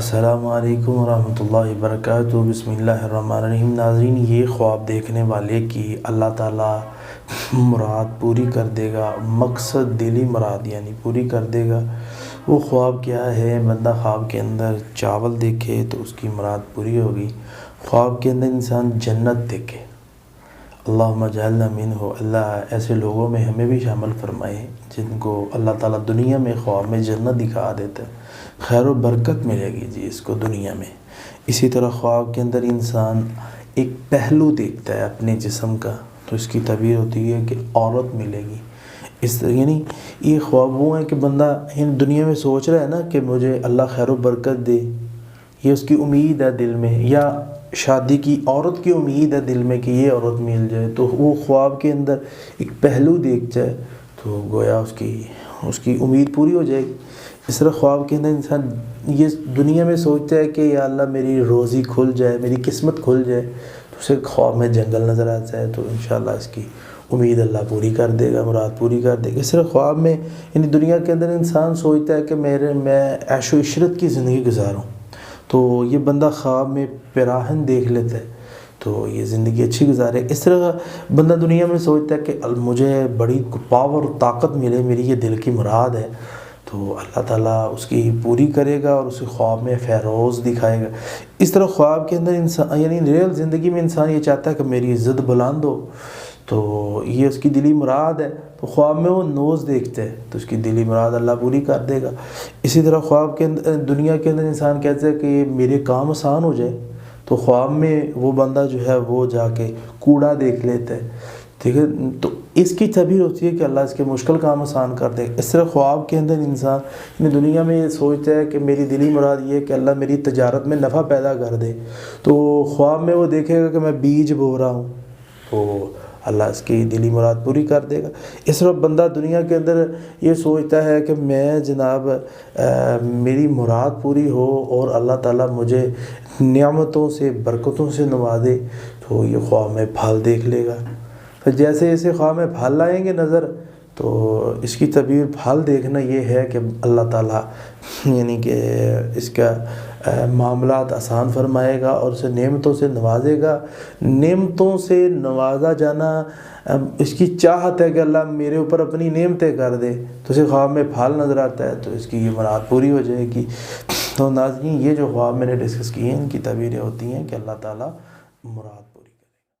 السلام علیکم ورحمۃ اللہ وبرکاتہ۔ بسم اللہ الرحمن الرحیم۔ ناظرین، یہ خواب دیکھنے والے کی اللہ تعالیٰ مراد پوری کر دے گا، مقصد دلی مراد یعنی پوری کر دے گا۔ وہ خواب کیا ہے؟ بندہ خواب کے اندر چاول دیکھے تو اس کی مراد پوری ہوگی۔ خواب کے اندر انسان جنت دیکھے، اللہم اجعلنا منہ، اللہ ایسے لوگوں میں ہمیں بھی شامل فرمائے جن کو اللہ تعالیٰ دنیا میں خواب میں جنت دکھا دیتا ہے، خیر و برکت ملے گی جی اس کو دنیا میں۔ اسی طرح خواب کے اندر انسان ایک پہلو دیکھتا ہے اپنے جسم کا تو اس کی تعبیر ہوتی ہے کہ عورت ملے گی۔ اس طرح یعنی یہ خواب وہ ہے کہ بندہ دنیا میں سوچ رہا ہے نا کہ مجھے اللہ خیر و برکت دے، یہ اس کی امید ہے دل میں، یا شادی کی عورت کی امید ہے دل میں کہ یہ عورت مل جائے، تو وہ خواب کے اندر ایک پہلو دیکھ جائے تو گویا اس کی امید پوری ہو جائے گی۔ اس طرح خواب کے اندر انسان یہ دنیا میں سوچتا ہے کہ یا اللہ میری روزی کھل جائے، میری قسمت کھل جائے، تو اسے خواب میں جنگل نظر آتا ہے تو انشاءاللہ اس کی امید اللہ پوری کر دے گا، مراد پوری کر دے گا۔ اس طرح خواب میں یعنی دنیا کے اندر انسان سوچتا ہے کہ میں عیش و عشرت کی زندگی گزاروں، تو یہ بندہ خواب میں پیراہن دیکھ لیتا ہے تو یہ زندگی اچھی گزارے۔ اس طرح بندہ دنیا میں سوچتا ہے کہ مجھے بڑی پاور و طاقت ملے، میری یہ دل کی مراد ہے، تو اللہ تعالیٰ اس کی پوری کرے گا اور اسے خواب میں فیروز دکھائے گا۔ اس طرح خواب کے اندر انسان یعنی ریئل زندگی میں انسان یہ چاہتا ہے کہ میری عزت بلند ہو، تو یہ اس کی دلی مراد ہے، تو خواب میں وہ نوز دیکھتے ہیں تو اس کی دلی مراد اللہ پوری کر دے گا۔ اسی طرح خواب کے اندر دنیا کے اندر انسان کہتا ہے کہ میرے کام آسان ہو جائے، تو خواب میں وہ بندہ جو ہے وہ جا کے کوڑا دیکھ لیتا ہے، ٹھیک ہے، تو اس کی تعبیر ہوتی ہے کہ اللہ اس کے مشکل کام آسان کر دے۔ اس طرح خواب کے اندر انسان دنیا میں یہ سوچتا ہے کہ میری دلی مراد یہ ہے کہ اللہ میری تجارت میں نفع پیدا کر دے، تو خواب میں وہ دیکھے گا کہ میں بیج بو رہا ہوں تو اللہ اس کی دلی مراد پوری کر دے گا۔ اس طرح بندہ دنیا کے اندر یہ سوچتا ہے کہ میں جناب میری مراد پوری ہو اور اللہ تعالیٰ مجھے نعمتوں سے برکتوں سے نوازے، تو یہ خواب میں پھل دیکھ لے گا۔ پھر جیسے جیسے خواب میں پھل آئیں گے نظر تو اس کی تعبیر پھل دیکھنا یہ ہے کہ اللہ تعالیٰ یعنی کہ اس کا معاملات آسان فرمائے گا اور اسے نعمتوں سے نوازے گا۔ نعمتوں سے نوازا جانا اس کی چاہت ہے کہ اللہ میرے اوپر اپنی نعمتیں کر دے، تو اسے خواب میں پھل نظر آتا ہے تو اس کی یہ مراد پوری ہو جائے گی۔ تو ناظرین، یہ جو خواب میں نے ڈسکس کیے ہیں ان کی تعبیریں ہوتی ہیں کہ اللہ تعالیٰ مراد